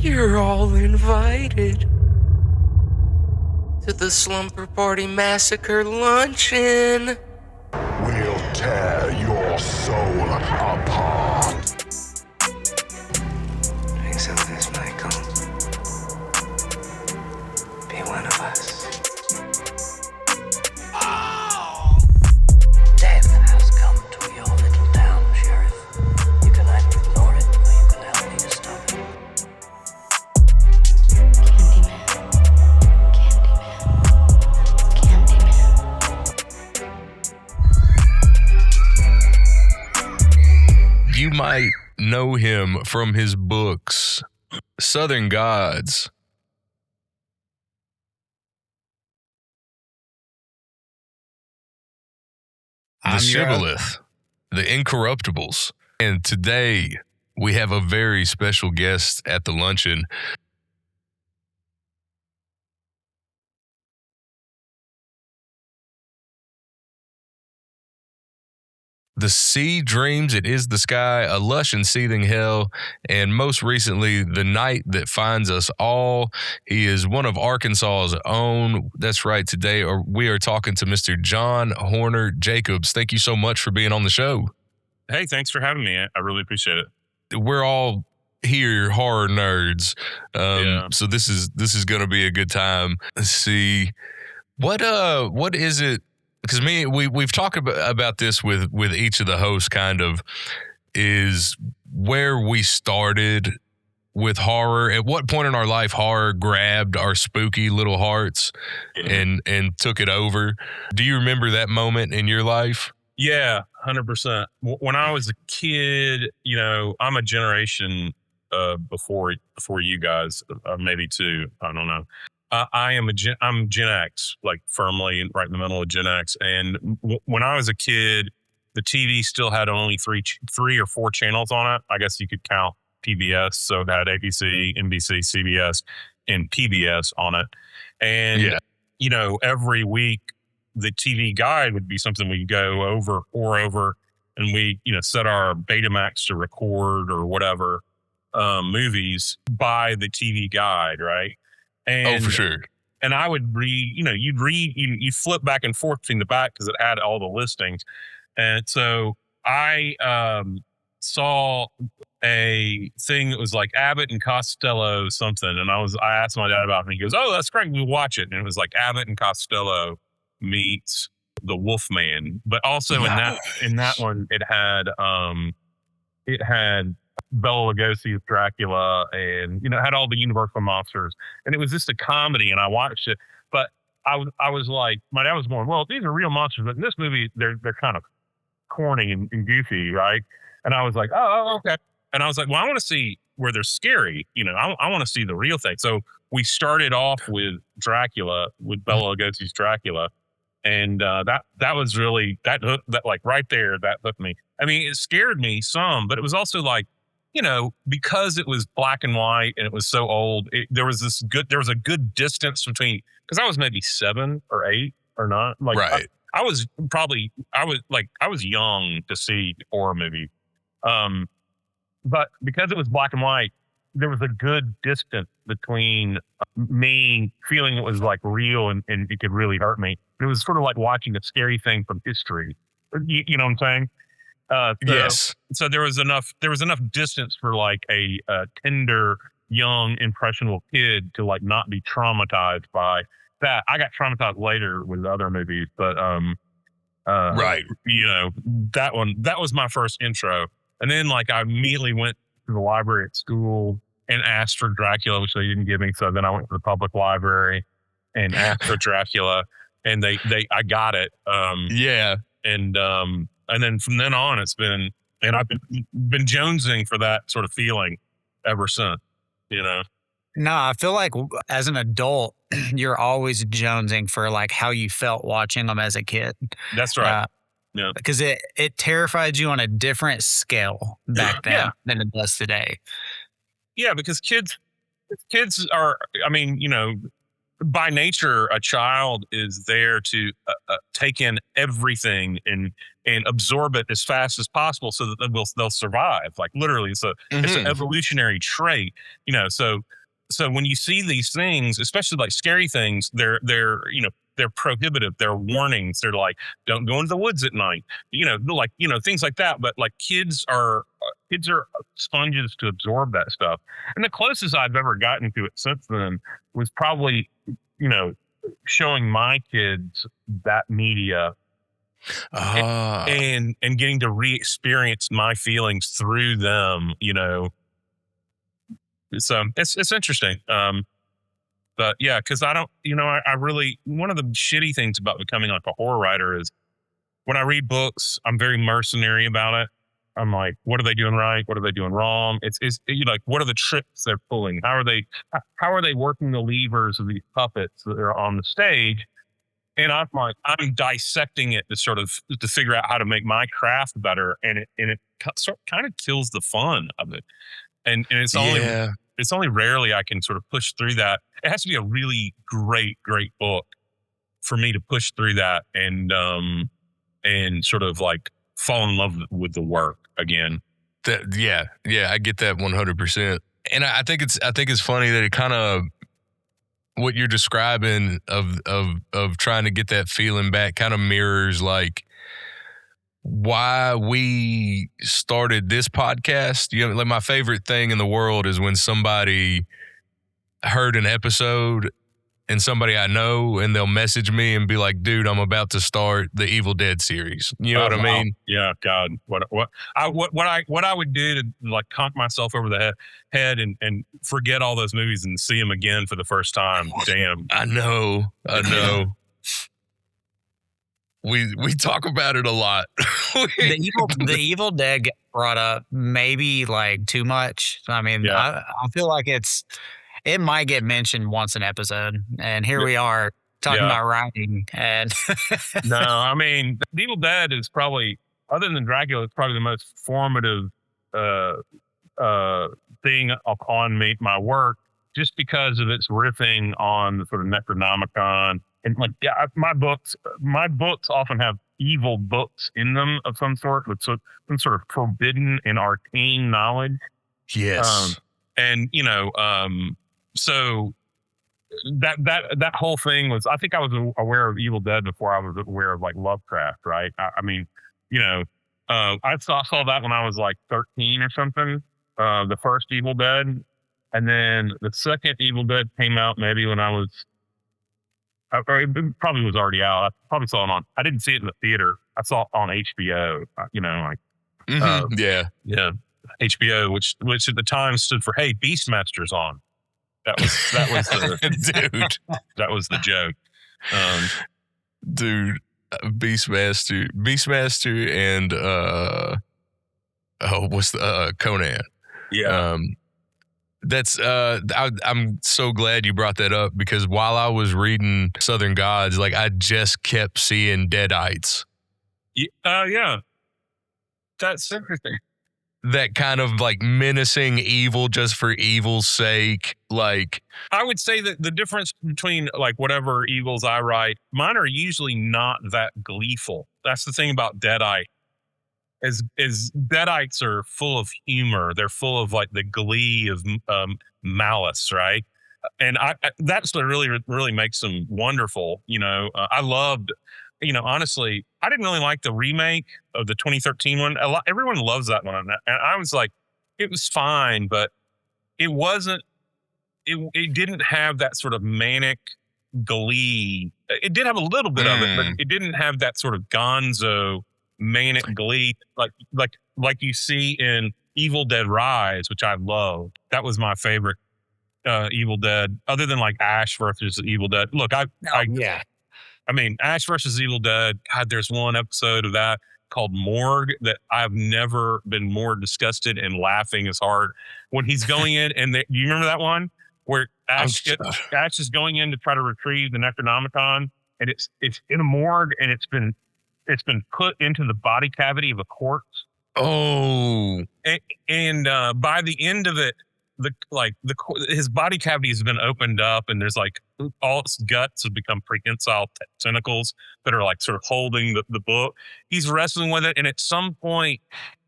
You're all invited to the Slumber Party Massacre Luncheon. We'll tear your soul apart. Drink some of this, Michael. Be one of us. Death has come to your little town, Sheriff. You can either ignore it or you can help me to stop it. You might know him from his books, Southern Gods, The Shibboleth, The Incorruptibles. And today we have a very special guest at the luncheon. The Sea Dreams, It Is the Sky, A Lush and Seething Hell, and most recently, The Night That Finds Us All. He is one of Arkansas's own. That's right. Today we are talking to Mr. John Hornor Jacobs. Thank you so much for being on the show. Hey, thanks for having me. I really appreciate it. We're all here horror nerds, so this is going to be a good time. Let's see, what is it? Because we've talked about this with each of the hosts, kind of, is where we started with horror. At what point in our life horror grabbed our spooky little hearts and took it over? Do you remember that moment in your life? Yeah, 100%. When I was a kid, I'm a generation before you guys, maybe two. I don't know. I'm Gen X, like firmly right in the middle of Gen X. And when I was a kid, the TV still had only three or four channels on it. I guess you could count PBS. So it had ABC, NBC, CBS, and PBS on it. And, every week the TV guide would be something we'd go over, and we, set our Betamax to record or whatever movies by the TV guide, right? And, for sure. And I would read, you'd flip back and forth between the back because it had all the listings. And so I saw a thing that was like Abbott and Costello something. And I asked my dad about it, and he goes, "Oh, that's great. We'll watch it." And it was like Abbott and Costello meets the Wolfman. But also in that one, it had Bela Lugosi's Dracula, and it had all the Universal monsters, and it was just a comedy. And I watched it, but I was like, my dad was going, "Well, these are real monsters, but in this movie they're kind of corny and goofy, right?" And I was like, "Oh, okay." And I was like, "Well, I want to see where they're scary. I want to see the real thing." So we started off with Dracula, with Bela Lugosi's Dracula, and that was really that like right there that hooked me. I mean, it scared me some, but it was also like, because it was black and white and it was so old, there was a good distance between, because I was maybe 7 or 8 or not. Like, right. I was young to see horror movies. But because it was black and white, there was a good distance between me feeling it was like real and it could really hurt me. It was sort of like watching a scary thing from history. You know what I'm saying? Yes. So there was enough distance for like a tender, young, impressionable kid to like not be traumatized by that. I got traumatized later with other movies, but right. That was my first intro. And then like I immediately went to the library at school and asked for Dracula, which they didn't give me. So then I went to the public library and asked for Dracula, and I got it. And then from then on, I've been jonesing for that sort of feeling ever since, No, I feel like as an adult, you're always jonesing for like how you felt watching them as a kid. That's right. Yeah. Because it terrified you on a different scale back then than it does today. Yeah, because kids are, by nature, a child is there to take in everything and absorb it as fast as possible so that they'll survive. Like literally, so it's an evolutionary trait, you know. So when you see these things, especially like scary things, they're prohibitive. They're warnings. They're like, don't go into the woods at night, you know, like, you know, things like that. But like kids are sponges to absorb that stuff. And the closest I've ever gotten to it since then was probably, you know, showing my kids that media and getting to re-experience my feelings through them, you know. So it's interesting. But yeah, because I don't, you know, I really, one of the shitty things about becoming like a horror writer is when I read books, I'm very mercenary about it. I'm like, what are they doing right? What are they doing wrong? It's you know, like, what are the tricks they're pulling? How are they working the levers of these puppets that are on the stage? And I'm dissecting it to figure out how to make my craft better. And it kind of kills the fun of it. And it's only rarely I can sort of push through that. It has to be a really great book for me to push through that and sort of like fall in love with the work again. Yeah, I get that 100%. And I think it's funny that it kind of, what you're describing of trying to get that feeling back kind of mirrors like why we started this podcast. You know, like my favorite thing in the world is when somebody heard an episode and somebody I know, and they'll message me and be like, dude, I'm about to start the Evil Dead series. You know what I mean? Yeah. God, what I would do to like conk myself over the head and forget all those movies and see them again for the first time. Damn. I know. We talk about it a lot. The Evil Dead got brought up maybe like too much. I mean, I feel like it might get mentioned once an episode, and here we are talking about writing. And no, I mean, the Evil Dead is probably, other than Dracula, it's probably the most formative thing upon my work, just because of its riffing on the sort of Necronomicon. And like, my books often have evil books in them of some sort, with some sort of forbidden and arcane knowledge. Yes. And you know, so that whole thing was, I think I was aware of Evil Dead before I was aware of like Lovecraft, right? I mean, you know, I saw that when I was like 13 or something, the first Evil Dead. And then the second Evil Dead came out maybe when I was, or it probably was already out. I probably saw it I didn't see it in the theater. I saw it on HBO, you know, like, yeah. HBO, which at the time stood for, hey, Beastmaster's on. That was the dude. That was the joke. Dude, Beastmaster and what's the Conan? Yeah. That's I'm so glad you brought that up, because while I was reading Southern Gods, like I just kept seeing Deadites. Yeah. That's interesting. That kind of like menacing evil just for evil's sake. Like, I would say that the difference between like whatever evils I write, mine are usually not that gleeful. That's the thing about Deadite. Is Deadites are full of humor. They're full of like the glee of malice, right? And that's what really makes them wonderful. You know, I loved, you know, honestly, I didn't really like the remake of the 2013 one. Everyone loves that one, and I was like, it was fine, but it wasn't. It didn't have that sort of manic glee. It did have a little bit of it, but it didn't have that sort of gonzo manic glee like you see in Evil Dead Rise, which I loved. That was my favorite Evil Dead, other than like Ash versus Evil Dead. Look, I mean, Ash versus Evil Dead. God, there's one episode of that called Morgue that I've never been more disgusted and laughing as hard when he's going in. And do you remember that one where Ash is going in to try to retrieve the Necronomicon, and it's in a morgue, and it's been put into the body cavity of a corpse. Oh. And by the end of it, his body cavity has been opened up, and there's like all its guts have become prehensile tentacles that are like sort of holding the book. He's wrestling with it, and at some point,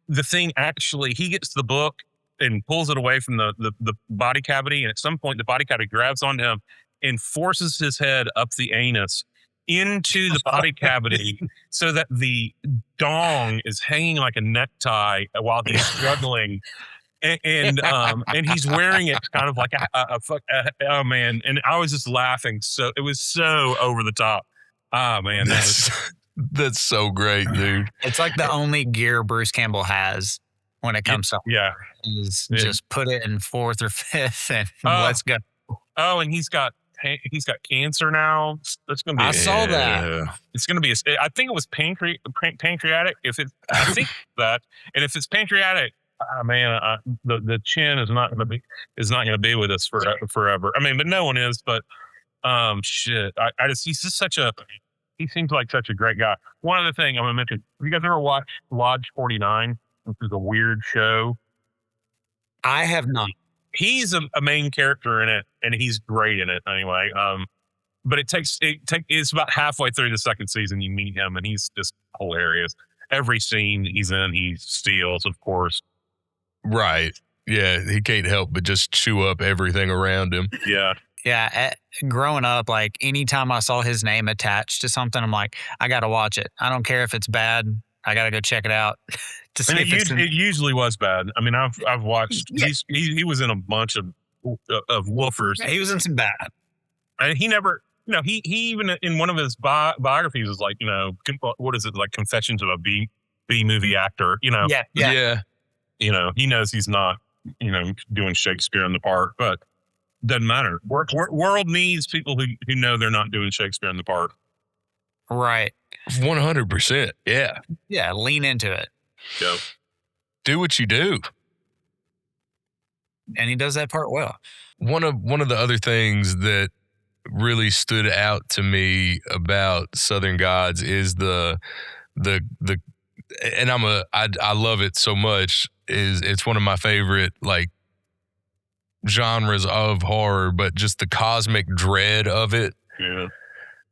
the thing actually, he gets the book and pulls it away from the body cavity, and at some point, the body cavity grabs onto him and forces his head up the anus into the body cavity so that the dong is hanging like a necktie while he's struggling. And he's wearing it kind of like oh man. And I was just laughing. So it was so over the top. Oh man. That's so great, dude. It's like the only gear Bruce Campbell has when it comes to is just put it in fourth or fifth and let's go. Oh, and he's got cancer now. That's gonna be. I saw that. It's gonna be. I think it was pancreatic. I think that, and if it's pancreatic, man, the chin is not gonna be with us forever. I mean, but no one is. But shit, he's just he seems like such a great guy. One other thing I'm gonna mention: have you guys ever watched Lodge 49? Which is a weird show. I have not. He's a main character in it, and he's great in it anyway. But it's about halfway through the second season you meet him, and he's just hilarious. Every scene he's in, he steals, of course. Right. Yeah, he can't help but just chew up everything around him. Yeah. Yeah. Growing up, like anytime I saw his name attached to something, I'm like, I got to watch it. I don't care if it's bad. I got to go check it out. To see it usually was bad. I mean, I've watched. Yeah. He was in a bunch of woofers. He was in some bad. And he never, he even in one of his biographies is like, what is it, like Confessions of a B movie actor? Yeah. He knows he's not, doing Shakespeare in the part, but doesn't matter. World needs people who know they're not doing Shakespeare in the part. Right. 100%. Yeah. Yeah. Lean into it. Go. Do what you do. And he does that part well. One of the other things that really stood out to me about Southern Gods is the and I love it so much, is it's one of my favorite like genres of horror, but just the cosmic dread of it. Yeah.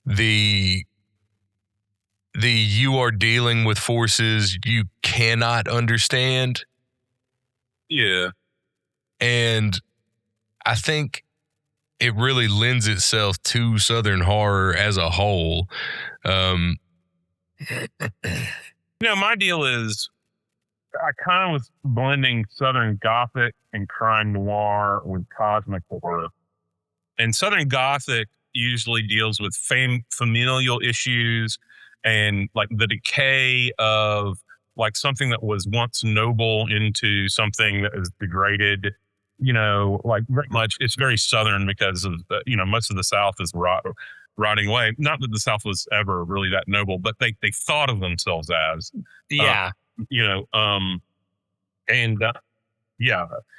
The you are dealing with forces you cannot understand. Yeah. And I think it really lends itself to Southern horror as a whole. My deal is I kind of was blending Southern Gothic and crime noir with cosmic horror. And Southern Gothic usually deals with familial issues and like the decay of like something that was once noble into something that is degraded, like very much. It's very Southern because of most of the South is rotting away. Not that the South was ever really that noble, but they thought of themselves as,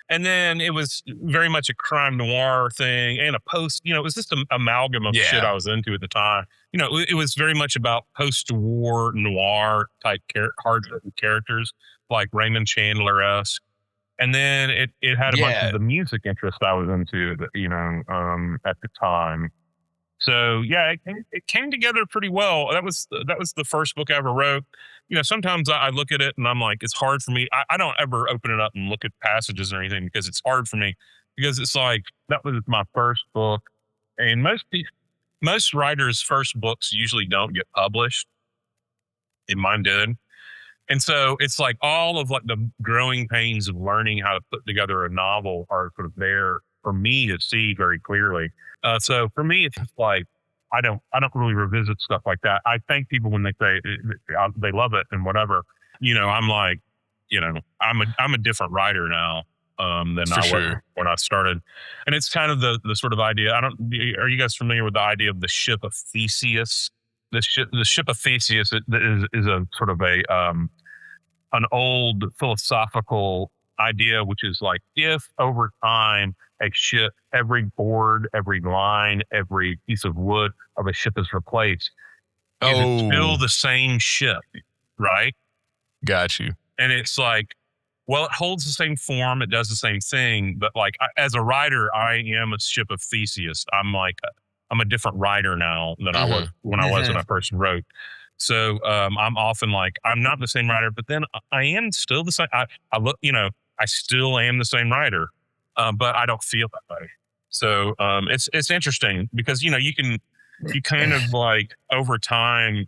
and then it was very much a crime noir thing and a post, it was just an amalgam of shit I was into at the time. It was very much about post-war noir type hard-hitting characters like Raymond Chandler-esque. And then it had a bunch of the music interest I was into, at the time. So it came together pretty well. That was the first book I ever wrote. Sometimes I look at it and I'm like, it's hard for me. I don't ever open it up and look at passages or anything because it's hard for me, because it's like, that was my first book. And most writers' first books usually don't get published. And mine did. And so it's like all of like the growing pains of learning how to put together a novel are sort of there for me to see very clearly. So for me, it's just like, I don't really revisit stuff like that. I thank people when they say they love it and whatever. I'm like, I'm a different writer now than I was when I started. And it's kind of the sort of idea. Are you guys familiar with the idea of the ship of Theseus? The ship of Theseus is a sort of an old philosophical idea, which is like, if over time a ship, every board, every line, every piece of wood of a ship is replaced, is it still the same ship, right? Got you. And it's like, Well, it holds the same form. It does the same thing. But like as a writer, I am a ship of Theseus. I'm a different writer now than I was when I first wrote. So I'm often like, I'm not the same writer, but then I am still the same. I look, I still am the same writer, but I don't feel that way. So it's interesting because, you kind of like over time,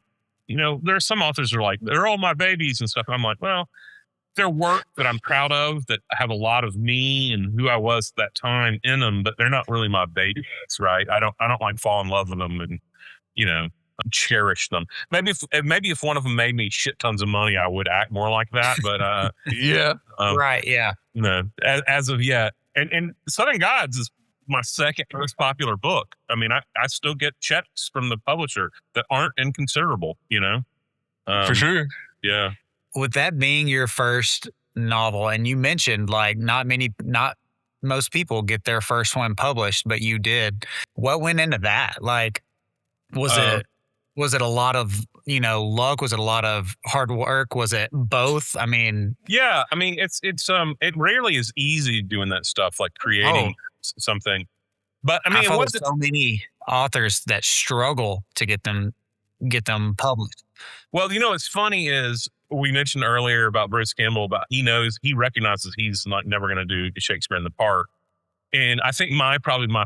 there are some authors who are like, they're all my babies and stuff. And I'm like, well, they're work that I'm proud of, that have a lot of me and who I was at that time in them, but they're not really my babies, right? I don't like fall in love with them and, cherish them. Maybe if one of them made me shit tons of money, I would act more like that. But yeah, right, yeah. As of yet, and Southern Gods is my second most popular book. I mean, I still get checks from the publisher that aren't inconsiderable. For sure. Yeah. With that being your first novel, and you mentioned like not most people get their first one published, but you did. What went into that? Like, was it a lot of, luck? Was it a lot of hard work? Was it both? I mean, yeah, I mean, it rarely is easy doing that stuff, like creating something. But I mean, it was so many authors that struggle to get them published. Well, what's funny is we mentioned earlier about Bruce Campbell, about he recognizes he's never going to do Shakespeare in the Park. And I think my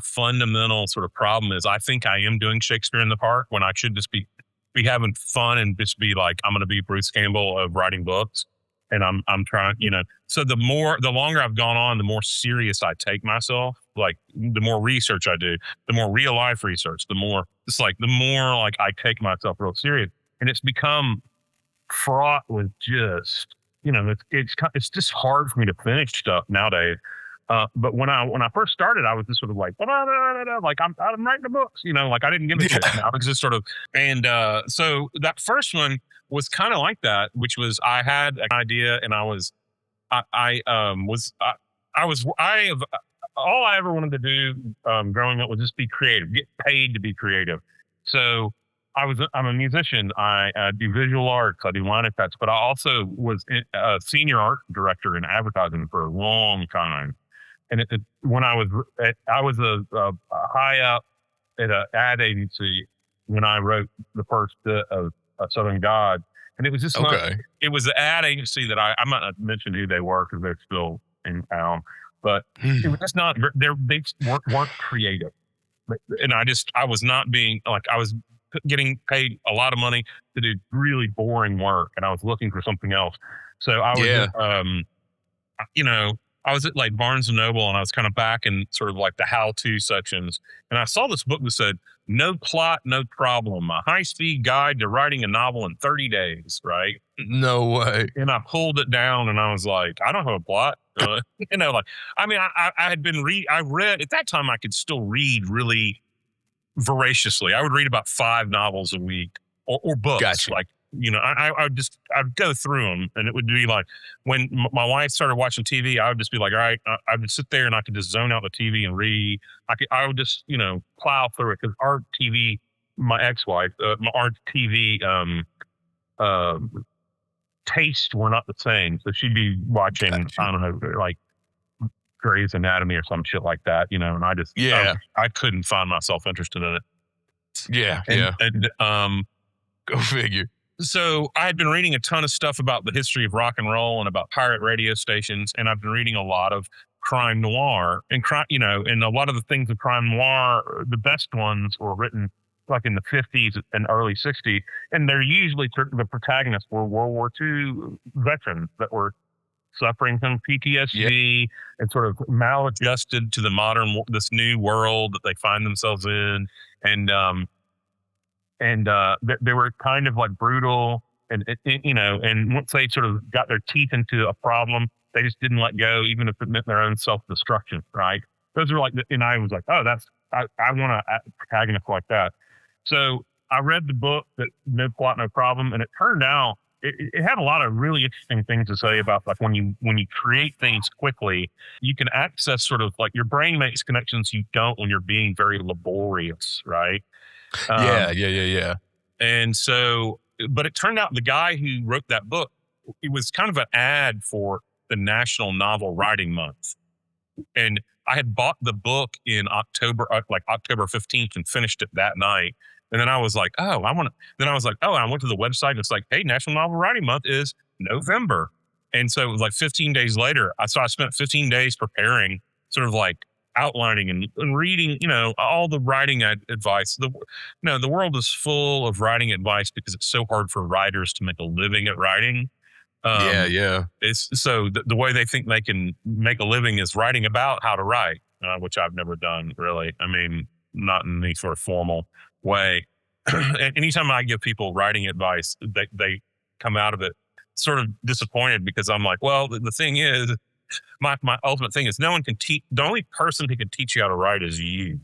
fundamental sort of problem is I think I am doing Shakespeare in the Park when I should just be having fun and just be like, I'm going to be Bruce Campbell of writing books. And I'm trying, so the longer I've gone on, the more serious I take myself. Like the more research I do, the more real life research, the more I take myself real serious. And it's become fraught with just, it's just hard for me to finish stuff nowadays. But when I first started, I was just sort of like, like I'm writing the books, like I didn't give a shit. I was just sort of, and so that first one was kind of like that, which was I had an idea, and all I ever wanted to do growing up was just be creative, get paid to be creative. So I'm a musician. I do visual arts. I do line effects, but I also was a senior art director in advertising for a long time. And when I was a high up at an ad agency when I wrote the first bit of Southern God, and it was just it was the ad agency that I'm not going to mention who they were because they're still in town, but it was just not they weren't creative, and I was not being like I was getting paid a lot of money to do really boring work, and I was looking for something else. So I was I was at like Barnes and Noble, and I was kind of back in sort of like the how-to sections. And I saw this book that said, "No plot, no problem. A high-speed guide to writing a novel in 30 days." Right? No way. And I pulled it down, and I was like, I don't have a plot. I mean, I had been I read at that time. I could still read really voraciously. I would read about 5 novels a week or books. Gotcha. Like, I'd go through them, and it would be like when my wife started watching TV, I would just be like, all right, I would sit there and I could just zone out the TV and read. I would just, plow through it because our TV, my ex-wife, our TV tastes were not the same. So she'd be watching, I don't know, like Grey's Anatomy or some shit like that, and I just, I couldn't find myself interested in it. Yeah. And go figure. So I had been reading a ton of stuff about the history of rock and roll and about pirate radio stations. And I've been reading a lot of crime noir and and a lot of the things of crime noir, the best ones were written like in the 50s and early 60s. And they're usually the protagonists were World War II veterans that were suffering from PTSD and sort of maladjusted to the this new world that they find themselves in. And they were kind of like brutal and once they sort of got their teeth into a problem, they just didn't let go, even if it meant their own self-destruction. Right. Those are like, and I was like, oh, I want a protagonist like that. So I read the book, that No Plot, No Problem. And it turned out it had a lot of really interesting things to say about like when you create things quickly, you can access sort of like your brain makes connections you don't when you're being very laborious. Right. Yeah. And so, but it turned out the guy who wrote that book, it was kind of an ad for the National Novel Writing Month. And I had bought the book in October 15th and finished it that night. And then I was like, I went to the website and it's like, hey, National Novel Writing Month is November. And so it was like 15 days later. I spent 15 days preparing, sort of like outlining and reading, all the writing advice. The world is full of writing advice because it's so hard for writers to make a living at writing. It's so the way they think they can make a living is writing about how to write, which I've never done really. I mean, not in any sort of formal way. Anytime I give people writing advice, they come out of it sort of disappointed because I'm like, well, the thing is, my ultimate thing is no one can teach. The only person who can teach you how to write is you.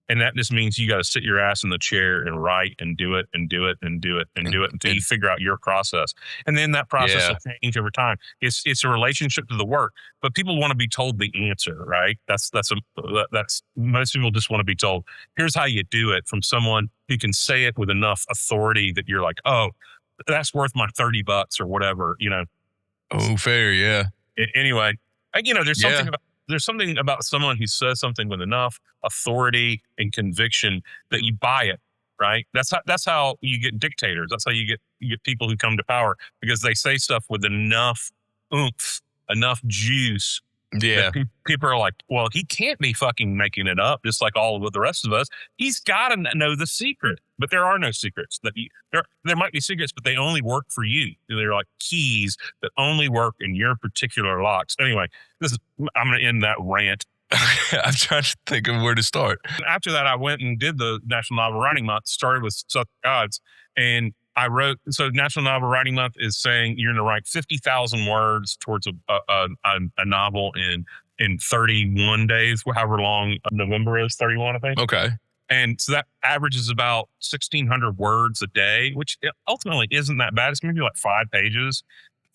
And that just means you got to sit your ass in the chair and write and do it and do it and do it and do it until you figure out your process. And then that process will change over time. It's a relationship to the work, but people want to be told the answer, right? That's most people just want to be told, here's how you do it from someone who can say it with enough authority that you're like, oh, that's worth my $30 or whatever, Oh, fair. Yeah. Anyway, there's something about someone who says something with enough authority and conviction that you buy it, right? That's how you get dictators. That's how you get people who come to power, because they say stuff with enough oomph, enough juice. Yeah. People are like, well, he can't be fucking making it up, just like all of the rest of us. He's got to know the secret. But there are no secrets. There might be secrets, but they only work for you. They're like keys that only work in your particular locks. Anyway, I'm going to end that rant. I'm trying to think of where to start. After that, I went and did the National Novel Writing Month, started with Southern Gods, and I wrote, so National Novel Writing Month is saying you're going to write 50,000 words towards a novel in 31 days, however long November is, 31, I think. Okay. And so that averages about 1,600 words a day, which ultimately isn't that bad. It's maybe like 5 pages.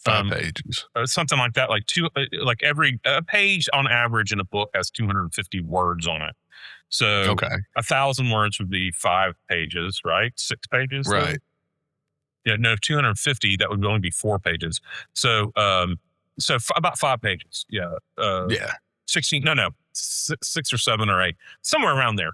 5 pages. Something like that. Like every page on average in a book has 250 words on it. So 1,000 words would be 5 pages, right? 6 pages. Right. Yeah, no, 250, that would only be 4 pages. So, about 5 pages. Yeah. 16, no, 6 or 7 or 8, somewhere around there.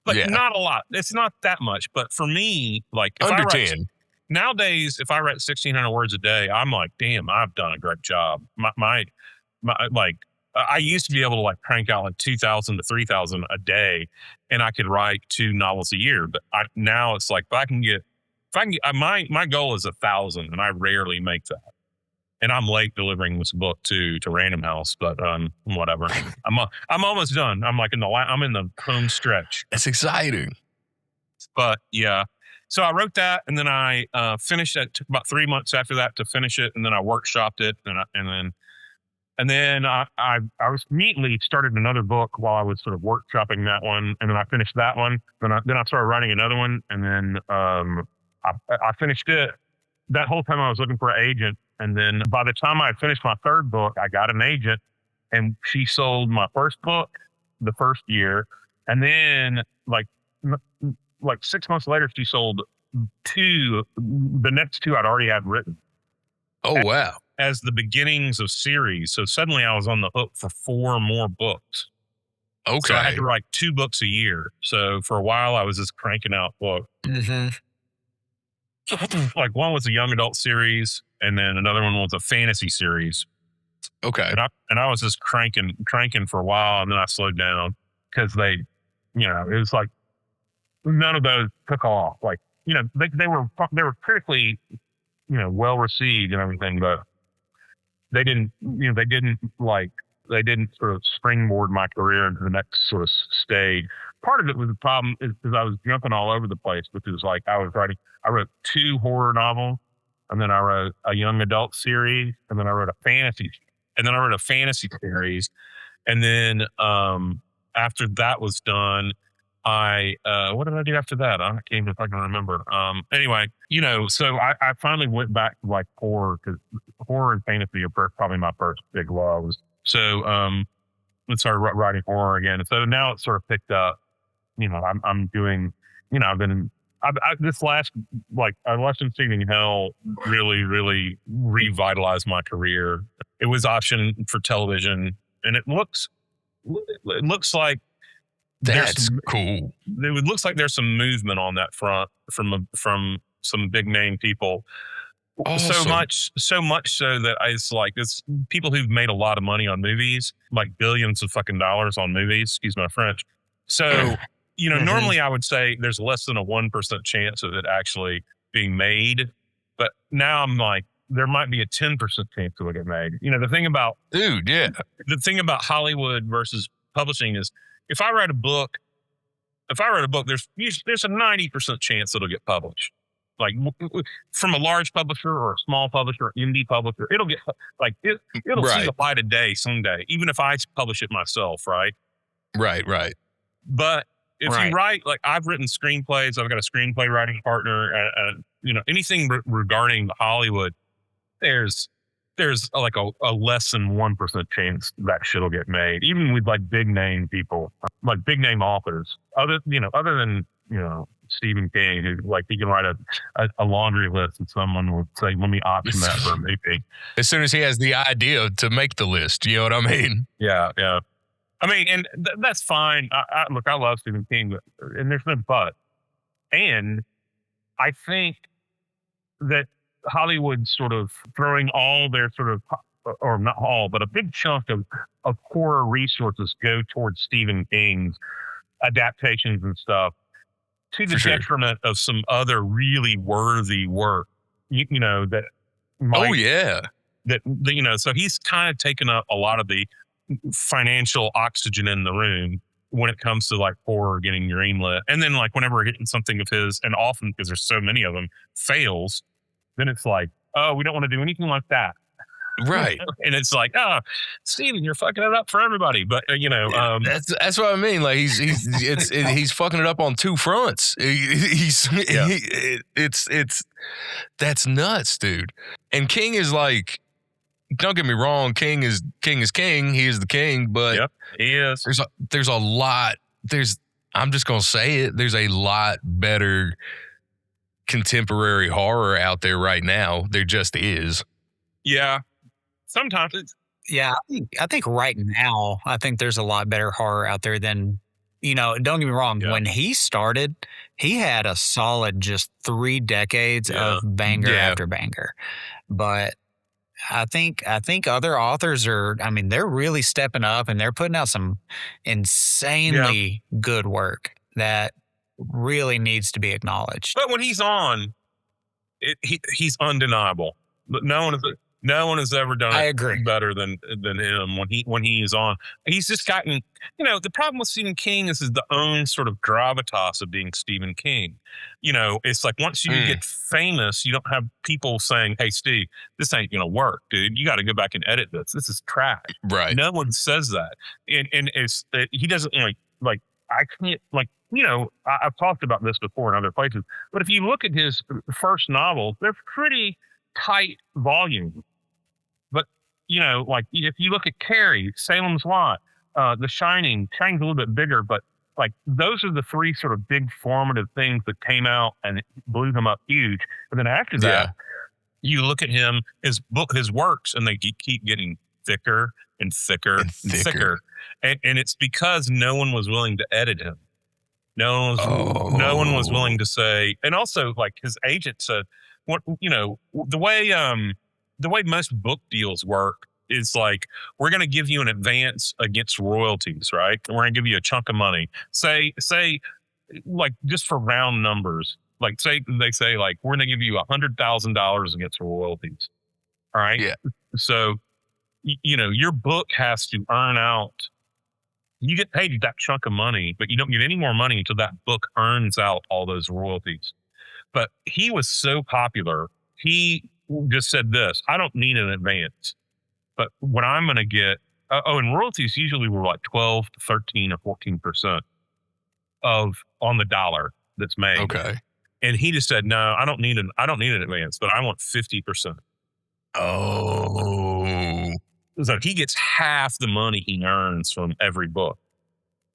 Not a lot. It's not that much. But for me, like under 10. Nowadays, if I write 1,600 words a day, I'm like, damn, I've done a great job. My I used to be able to like crank out like 2,000 to 3,000 a day, and I could write 2 novels a year. But now it's like, my goal is 1,000, and I rarely make that. And I'm late delivering this book to Random House, but whatever. I'm almost done. I'm like I'm in the home stretch. That's exciting. But yeah, so I wrote that, and then I finished it. It took about 3 months after that to finish it, and then I workshopped it, and then I was immediately started another book while I was sort of workshopping that one, and then I finished that one. Then I started writing another one, and then I finished it. That whole time I was looking for an agent. And then by the time I finished my 3rd book, I got an agent, and she sold my 1st book the first year. And then like 6 months later, she sold 2. The next 2 I'd already had written. Oh, wow. As the beginnings of series. So suddenly I was on the hook for 4 more books. Okay. So I had to write 2 books a year. So for a while I was just cranking out books. Mm-hmm. Like one was a young adult series, and then another one was a fantasy series. Okay. And I was just cranking for a while, and then I slowed down because it was like none of those took off. Like, they were critically, well received and everything, but they didn't sort of springboard my career into the next sort of stage. Part of it was the problem is because I was jumping all over the place, because like I wrote 2 horror novels, and then I wrote a young adult series, and then I wrote a fantasy series. And then after that was done, what did I do after that? I can't even if I can remember. Anyway, so I finally went back to like horror, because horror and fantasy are probably my first big loves. So I started writing horror again. And so now it's sort of picked up. I'm doing, this last, like, I watched Seeing Hell really revitalized my career. It was optioned for television, and it looks like that's cool. It looks like there's some movement on that front from some big name people. Awesome. So much so that it's like it's people who've made a lot of money on movies, like billions of fucking dollars on movies. Excuse my French. So, normally I would say there's less than a 1% chance of it actually being made. But now I'm like, there might be a 10% chance it will get made. The thing about the thing about Hollywood versus publishing is if I write a book, there's a 90% chance it'll get published. Like from a large publisher or a small publisher, indie publisher, it'll get like it'll see the light of day someday, even if I publish it myself, right? Right. But if you write, like I've written screenplays, I've got a screenplay writing partner, anything regarding Hollywood, there's like a less than 1% chance that shit'll get made, even with like big name people, like big name authors, other than Stephen King, who like he can write a laundry list and someone will say, let me option that for a movie. As soon as he has the idea to make the list, you know what I mean? Yeah. I mean, and that's fine. Look, I love Stephen King, and there's no but. And I think that Hollywood sort of throwing all their sort of, or not all, but a big chunk of horror resources go towards Stephen King's adaptations and stuff to the detriment of some other really worthy work, that might, that, so he's kind of taken up a lot of the financial oxygen in the room when it comes to like horror getting greenlit. And then like whenever we're getting something of his, and often because there's so many of them, fails, then it's like, oh, we don't want to do anything like that. Right. And it's like, oh, Steven, you're fucking it up for everybody. But that's what I mean. Like he's fucking it up on two fronts. That's nuts, dude. And King is like, don't get me wrong, King is king. He is the king, but he is. There's a lot. I'm just gonna say it. There's a lot better contemporary horror out there right now. There just is. Yeah. Sometimes it's. Yeah, I think right now, I think there's a lot better horror out there than, don't get me wrong. Yeah. When he started, he had a solid just 3 decades of banger after banger. But I think other authors they're really stepping up and they're putting out some insanely good work that really needs to be acknowledged. But when he's on, he's undeniable. But no one has ever done it better than him when he is on. He's just gotten, the problem with Stephen King is the own sort of gravitas of being Stephen King. It's like once you get famous, you don't have people saying, hey, Steve, this ain't going to work, dude. You got to go back and edit this. This is trash. Right. No one says that. And it's, he doesn't like, I can't I've talked about this before in other places, but if you look at his first novels, they're pretty tight volume. But, like if you look at Carrie, Salem's Lot, The Shining, Shining's a little bit bigger, but like those are the 3 sort of big formative things that came out and blew him up huge. But then after that, you look at his works, and they keep getting thicker and thicker and thicker. And it's because no one was willing to edit him. No one was willing to say, and also like his agent said, the way most book deals work is like, we're going to give you an advance against royalties, right? And we're going to give you a chunk of money. Say like just for round numbers, like they say like, we're going to give you $100,000 against royalties. All right. Yeah. So, your book has to earn out. You get paid that chunk of money, but you don't get any more money until that book earns out all those royalties. But he was so popular, he just said this: I don't need an advance, but what I'm going to get, and royalties usually were like 12, 13, or 14% on the dollar that's made. Okay. And he just said, no, I don't need an advance, but I want 50%. Oh. So he gets half the money he earns from every book,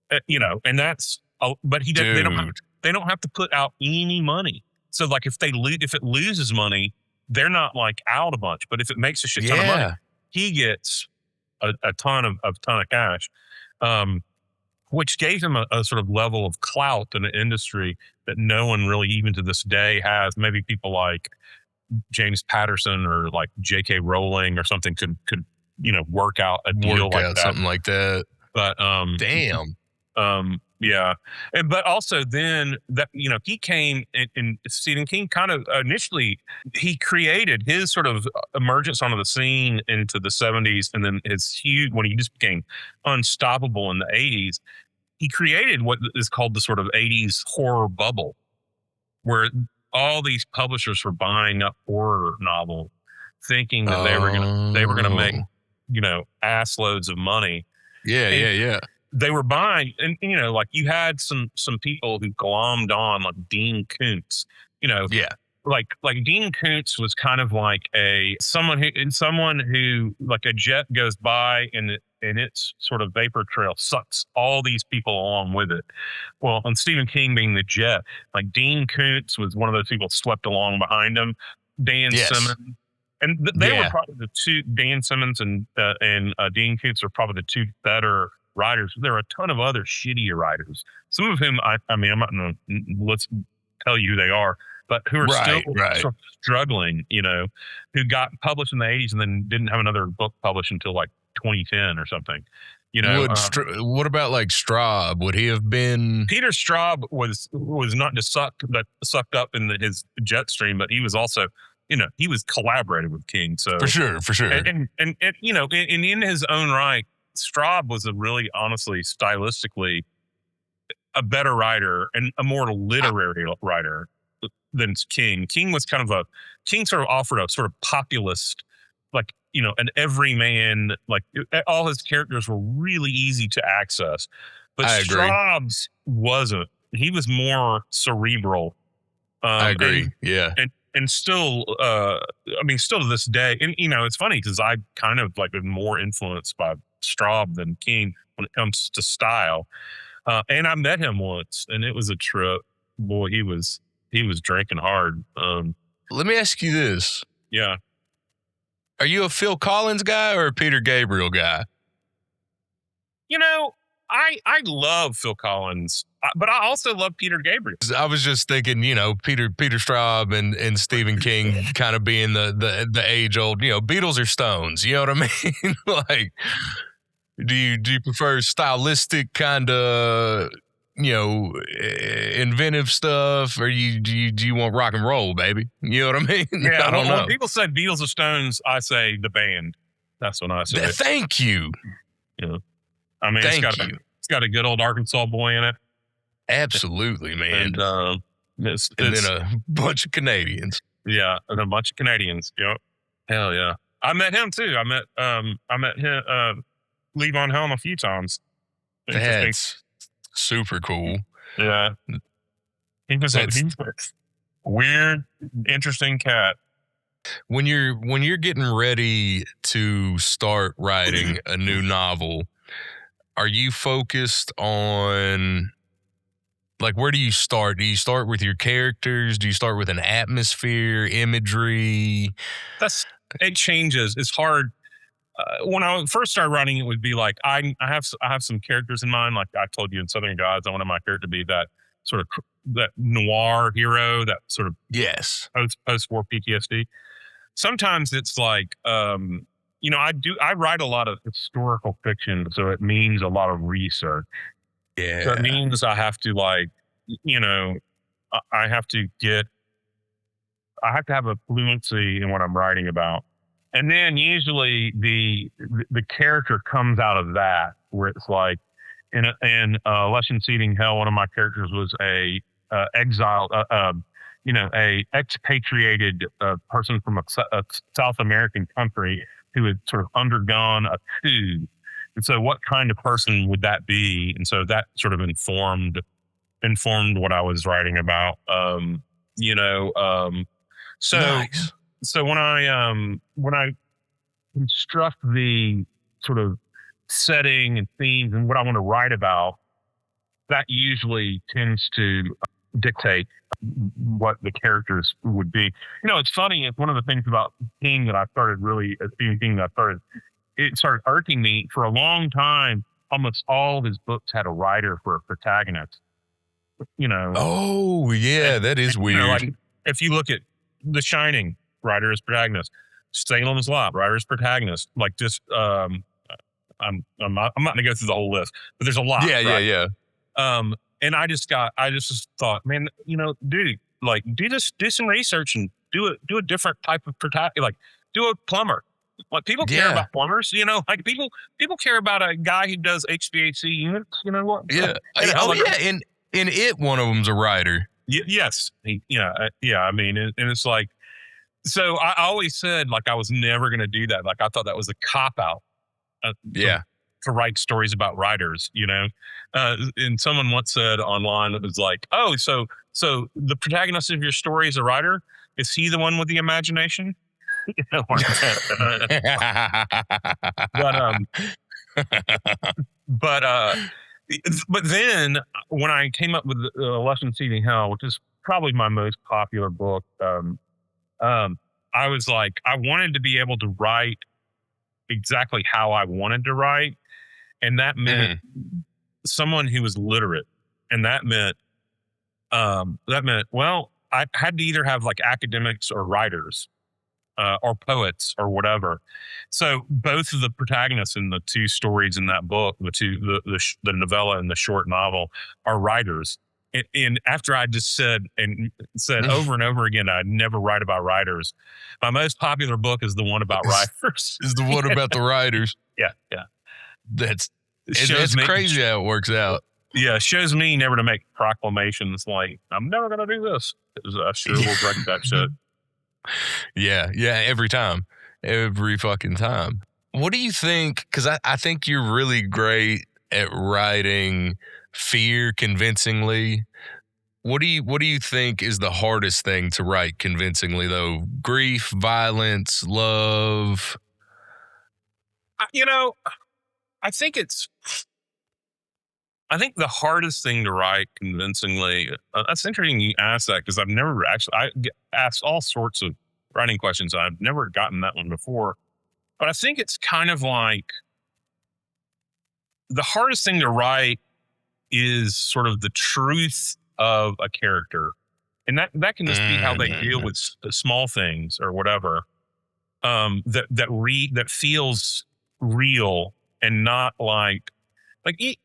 and that's, but he doesn't, they don't have to put out any money. So like if it loses money, they're not like out a bunch. But if it makes a shit ton of money, he gets a ton of cash, which gave him a sort of level of clout in the industry that no one really, even to this day, has. Maybe people like James Patterson or like J.K. Rowling or something could work out a deal like that, something like that. But damn. Yeah. But also then that, he came and Stephen King kind of initially, he created his sort of emergence onto the scene into the 70s. And then when he just became unstoppable in the 80s, he created what is called the sort of 80s horror bubble, where all these publishers were buying up horror novels, thinking that they were gonna make, ass loads of money. Yeah. They were buying, and like you had some people who glommed on, like Dean Koontz. Like Dean Koontz was kind of like someone who like a jet goes by and its sort of vapor trail sucks all these people along with it. Well, and Stephen King being the jet, like Dean Koontz was one of those people swept along behind him. Dan Simmons. And they were probably the two. Dan Simmons and Dean Koontz are probably the two better writers. There are a ton of other shittier writers. Some of whom I'm not going to let's tell you who they are, but who are still sort of struggling. Who got published in the 80s and then didn't have another book published until like 2010 or something. What about like Straub? Would he have been? Peter Straub was not just sucked up in his jet stream, but he was also. He was collaborating with King, so for sure. And in his own right, Straub was a really, honestly, stylistically, a better writer and a more literary writer than King. King sort of offered a sort of populist, like, an everyman, like all his characters were really easy to access, but Straub's wasn't. He was more cerebral. I agree. And still, still to this day, and it's funny because I kind of like been more influenced by Straub than King when it comes to style. And I met him once, and it was a trip. Boy, he was drinking hard. Let me ask you this. Yeah. Are you a Phil Collins guy or a Peter Gabriel guy? I love Phil Collins, but I also love Peter Gabriel. I was just thinking, Peter Straub and Stephen King kind of being the age old, Beatles or Stones. You know what I mean? Like, do you prefer stylistic kind of, inventive stuff, or do you want rock and roll, baby? You know what I mean? Yeah, I don't know. When people say Beatles or Stones, I say the band. That's what I say. Thank you. It's got a good old Arkansas boy in it. Absolutely, man. And then a bunch of Canadians. Yeah, and a bunch of Canadians. Yep. Hell yeah. I met him too. I met him, Lee Von Helm a few times. That's super cool. Yeah. He was a weird, interesting cat. When you're getting ready to start writing a new novel, are you focused on, like, where do you start? Do you start with your characters? Do you start with an atmosphere, imagery? It changes. It's hard. When I first started writing, it would be like, I have some characters in mind. Like I told you in Southern Gods, I wanted my character to be that sort of that noir hero, that sort of post-war PTSD. Sometimes it's like, I write a lot of historical fiction, so it means a lot of research. Yeah. So it means I have to I have to have a fluency in what I'm writing about. And then usually the character comes out of that, where it's like in Lush Seeding Hell, one of my characters was a exiled, a expatriated person from a South American country who had sort of undergone a coup. And so what kind of person would that be? And so that sort of informed what I was writing about. Nice. So when I construct the sort of setting and themes and what I want to write about, that usually tends to dictate what the characters would be. It's funny. It's one of the things about King that I started really, Stephen King, it started irking me for a long time. Almost all of his books had a writer for a protagonist. Oh yeah, that is weird. Like if you look at The Shining, writer is protagonist. Salem's Lot, writer is protagonist. Like just, I'm not going to go through the whole list, but there's a lot. Yeah. And I just thought, man, dude, like do some research and do a different type of protagonist. Like do a plumber. Like people care about plumbers, like people care about a guy who does HVAC units. You know what? Yeah. In it, one of them's a writer. Yes. I mean, and it's like, so I always said like I was never going to do that. Like I thought that was a cop out. To write stories about writers, and someone once said online, it was like, oh, so the protagonist of your story is a writer. Is he the one with the imagination? But then when I came up with Lesson Seeing Hell, which is probably my most popular book, I was like, I wanted to be able to write exactly how I wanted to write. And that meant someone who was literate. And that meant, well, I had to either have like academics or writers, or poets or whatever. So both of the protagonists in the two stories in that book, the novella and the short novel, are writers. And after I just said over and over again, I'd never write about writers. My most popular book is the one about writers. Is the one about the writers. Yeah. That's crazy how it works out. Yeah, it shows me never to make proclamations like, I'm never going to do this. I sure will break that shit. Yeah, every fucking time. What do you think? Because I think you're really great at writing fear convincingly. What do you think is the hardest thing to write convincingly though? Grief, violence, love? I think the hardest thing to write convincingly, that's interesting you ask that, because I've never I get asked all sorts of writing questions. I've never gotten that one before. But I think it's kind of like the hardest thing to write is sort of the truth of a character. And that can just be how they deal with small things or whatever, that feels real and not like,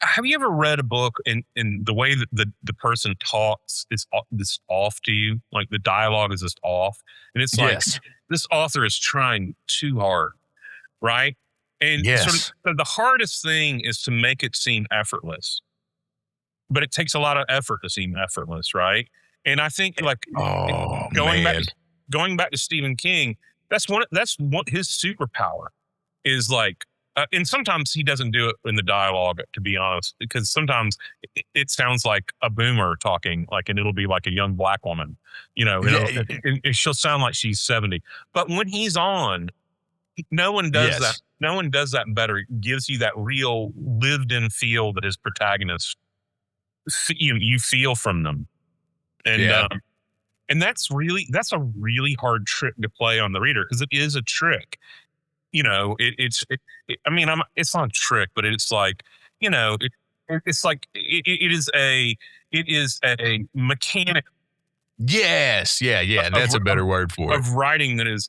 have you ever read a book and the way that the person talks is this off to you? Like the dialogue is just off. And it's like, this author is trying too hard, right? And sort of the hardest thing is to make it seem effortless. But it takes a lot of effort to seem effortless, right? And I think going back to Stephen King, that's what his superpower is like. And sometimes he doesn't do it in the dialogue, to be honest, because sometimes it sounds like a boomer talking, and it'll be like a young black woman, and she'll sound like she's 70. But when he's on, no one does that. No one does that better. It gives you that real lived-in feel that his protagonists, you feel from them, and that's a really hard trick to play on the reader, because it is a trick. It's not a trick, but it's like, it's like it is a mechanic. Yes. Yeah. That's a better word for it. Of writing that is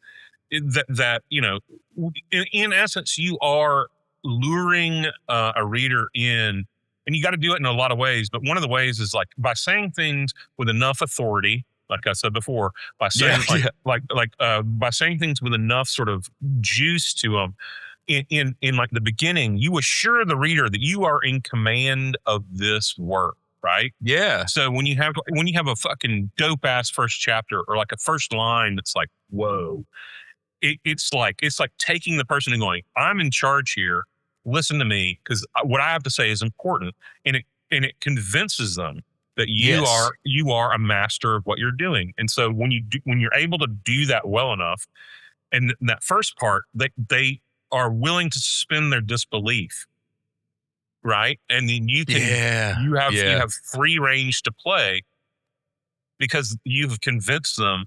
that in essence, you are luring a reader in, and you got to do it in a lot of ways. But one of the ways is like by saying things with enough authority. Like I said before, by saying by saying things with enough sort of juice to them, in like the beginning, you assure the reader that you are in command of this work, right? Yeah. So when you have a fucking dope ass first chapter or like a first line that's like, whoa, it's like taking the person and going, I'm in charge here. Listen to me, because what I have to say is important, and it convinces them that you are a master of what you're doing. And so when you're able to do that well enough, and that first part, they are willing to suspend their disbelief, right? And then you have free range to play. because you've convinced them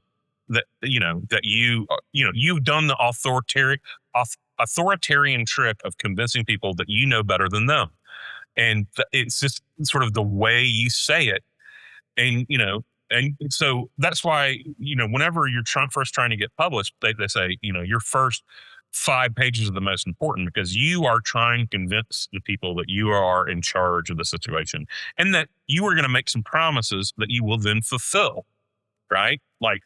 that you've done the authoritarian trick of convincing people that you know better than them, and it's just sort of the way you say it, and so that's why whenever you're first trying to get published, they say your first 5 pages are the most important, because you are trying to convince the people that you are in charge of the situation, and that you are going to make some promises that you will then fulfill, right? Like,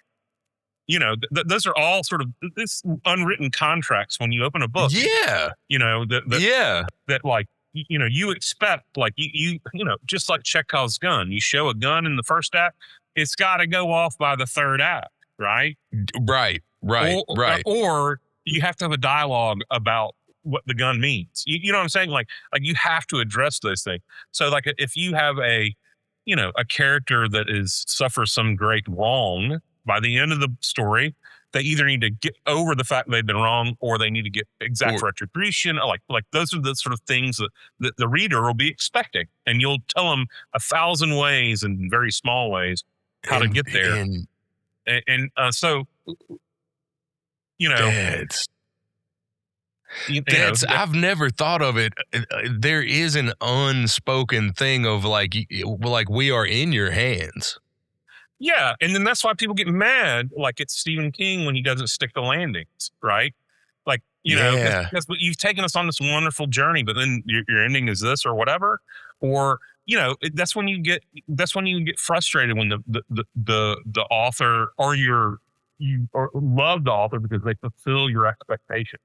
those are all sort of this unwritten contracts when you open a book. Yeah. That like, you expect, like, you just like Chekhov's gun. You show a gun in the first act, it's got to go off by the third act, right? Right. Or you have to have a dialogue about what the gun means. You know what I'm saying? Like you have to address those things. So like if you have a character that suffers some great wrong, by the end of the story, they either need to get over the fact they've been wrong, or they need to get exact retribution. Like those are the sort of things that the reader will be expecting, and you'll tell them 1,000 ways, in very small ways, how to get there. So I've never thought of it. There is an unspoken thing of like we are in your hands. Yeah, and then that's why people get mad, like it's Stephen King when he doesn't stick the landings, right? Like, because you've taken us on this wonderful journey, but then your ending is this or whatever, or that's when you get frustrated when the author you love the author because they fulfill your expectation.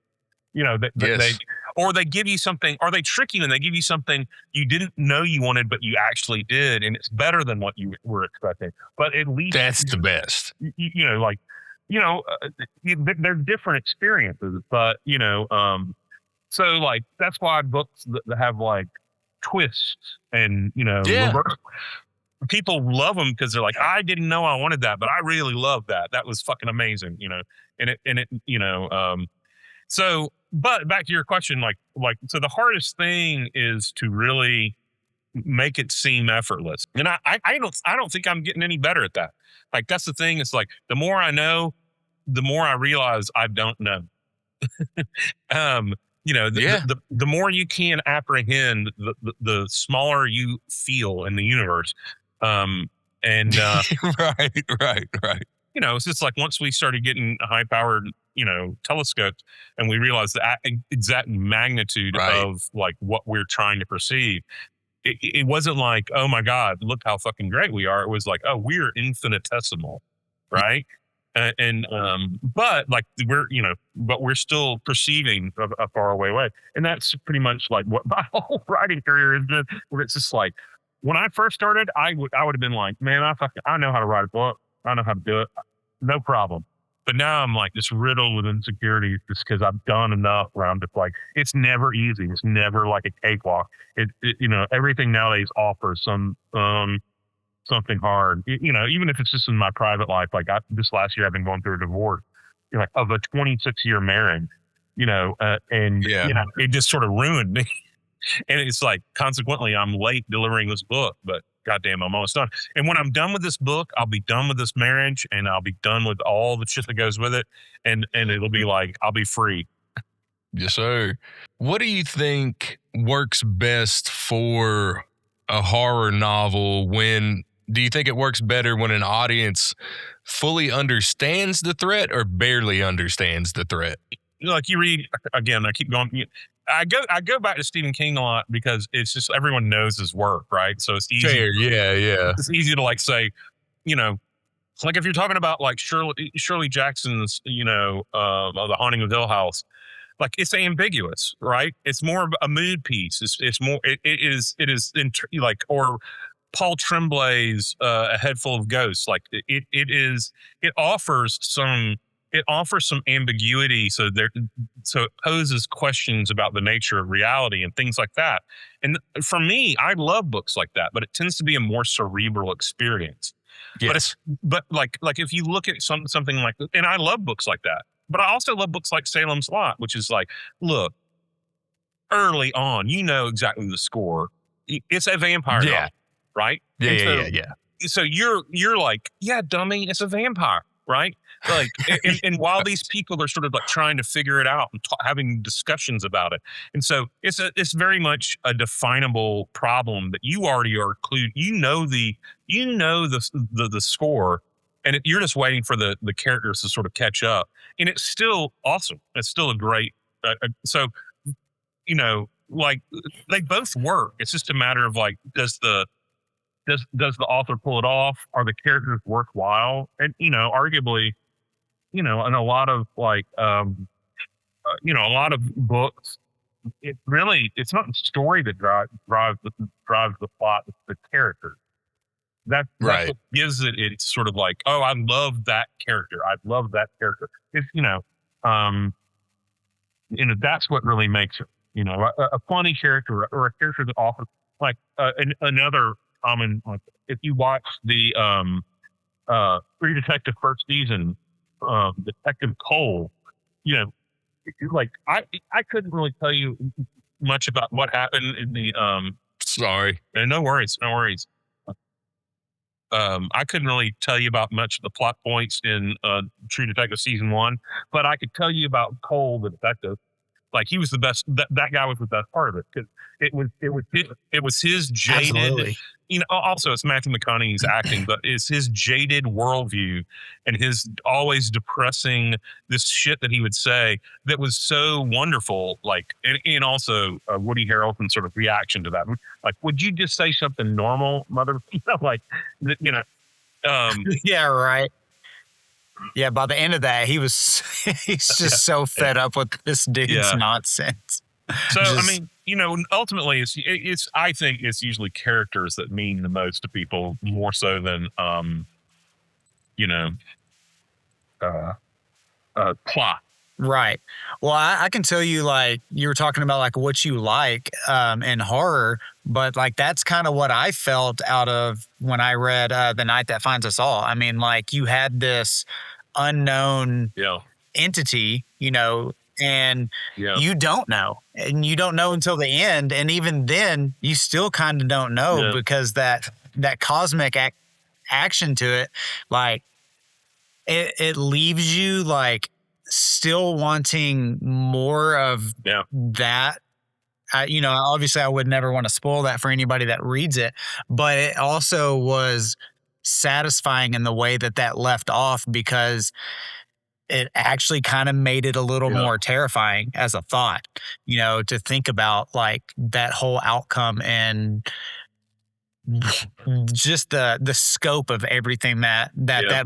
They give you something, or they trick you and they give you something you didn't know you wanted, but you actually did, and it's better than what you were expecting. But at least that's the best. They're different experiences, but so like that's why books that have like twists and reverse, people love them because they're like, I didn't know I wanted that, but I really love that. That was fucking amazing, So, but back to your question, so the hardest thing is to really make it seem effortless. And I don't think I'm getting any better at that. Like, that's the thing. It's like, the more I know, the more I realize I don't know. The more you can apprehend, the smaller you feel in the universe. Right. It's just like once we started getting high powered, telescopes, and we realized the exact magnitude of like what we're trying to perceive. It wasn't like, oh my God, look how fucking great we are. It was like, oh, we're infinitesimal, right? But like we're still perceiving a far away way, and that's pretty much like what my whole writing career has been. Where it's just like, when I first started, I would have been like, man, I know how to write a book. I know how to do it. No problem. But now I'm like just riddled with insecurities just because I've done enough where I'm just like, it's never easy. It's never like a cakewalk. Everything nowadays offers something hard. Even if it's just in my private life. Like this last year, I've been going through a divorce, like of a 26-year marriage. It just sort of ruined me. And it's like, consequently, I'm late delivering this book, but goddamn, I'm almost done. And when I'm done with this book, I'll be done with this marriage, and I'll be done with all the shit that goes with it. And it'll be like, I'll be free. Yes, sir. What do you think works best for a horror novel? Do you think it works better when an audience fully understands the threat or barely understands the threat? Like you read, again, I keep going. I go back to Stephen King a lot because it's just everyone knows his work, right? So it's easy. Fair, yeah. It's easy to like say, like if you're talking about like Shirley Jackson's, The Haunting of Hill House, like it's ambiguous, right? It's more of a mood piece. It's more. It is like, or Paul Tremblay's A Head Full of Ghosts. Like it offers some ambiguity, so it poses questions about the nature of reality and things like that. And for me, I love books like that, but it tends to be a more cerebral experience. Yes. But like if you look at something like, and I love books like that, but I also love books like Salem's Lot, which is like, look, early on, exactly the score. It's a vampire novel, right? Yeah. so you're like, yeah, dummy, it's a vampire, right? Like, and while these people are sort of like trying to figure it out and having discussions about it, and so it's very much a definable problem that you already are clued. You know the score, and you're just waiting for the characters to sort of catch up, and it's still awesome. It's still a great. So, like they both work. It's just a matter of like, does the author pull it off? Are the characters worthwhile? And arguably, in a lot of like, a lot of books, it's not the story that drives the plot. It's the characters. That's what gives it. It's sort of like, oh, I love that character. I love that character. It's that's what really makes it. A funny character or a character that offers like another common. Like if you watch the Free Detective first season, Detective Cole, like I couldn't really tell you much about what happened in the Sorry. No worries. I couldn't really tell you about much of the plot points in True Detective season 1, but I could tell you about Cole the detective. Like he was the best. That guy was the best part of it because it was his jaded. Absolutely. Also it's Matthew McConaughey's acting, but it's his jaded worldview and his always depressing this shit that he would say that was so wonderful. Like and also Woody Harrelson's sort of reaction to that. Like, would you just say something normal, mother? Like, Yeah, right. Yeah, by the end of that, he's just so fed up with this dude's nonsense. So, I mean, ultimately, I think it's usually characters that mean the most to people more so than, plot. Right. Well, I can tell you, like, you were talking about, like, what you like in horror, but, like, that's kind of what I felt out of when I read The Night That Finds Us All. I mean, like, you had this unknown entity, and you don't know. And you don't know until the end. And even then, you still kind of don't know because that cosmic action to it, like, it leaves you, like, still wanting more of that. Obviously I would never want to spoil that for anybody that reads it, but it also was satisfying in the way that left off because it actually kind of made it a little more terrifying as a thought, to think about like that whole outcome and just the scope of everything that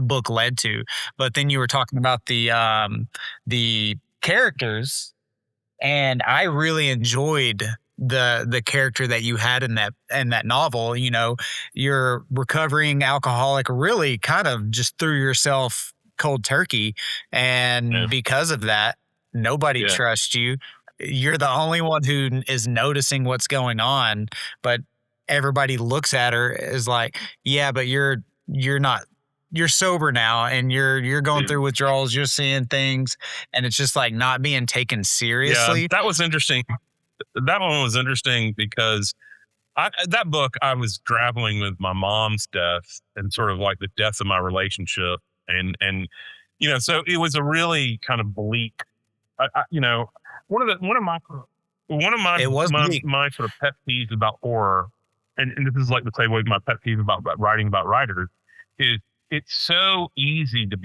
book led to. But then you were talking about the characters, and I really enjoyed the character that you had in that novel. You're recovering alcoholic, really kind of just threw yourself cold turkey, and because of that, nobody trusts you. You're the only one who is noticing what's going on, but everybody looks at her as like, yeah, but you're not, you're sober now and you're going through withdrawals, you're seeing things, and it's just like not being taken seriously. Yeah, that was interesting. That one was interesting because that book, I was grappling with my mom's death and sort of like the death of my relationship. And so it was a really kind of bleak, one of my sort of pet peeves about horror, and this is like the same way my pet peeve about writing about writers, is it's so easy to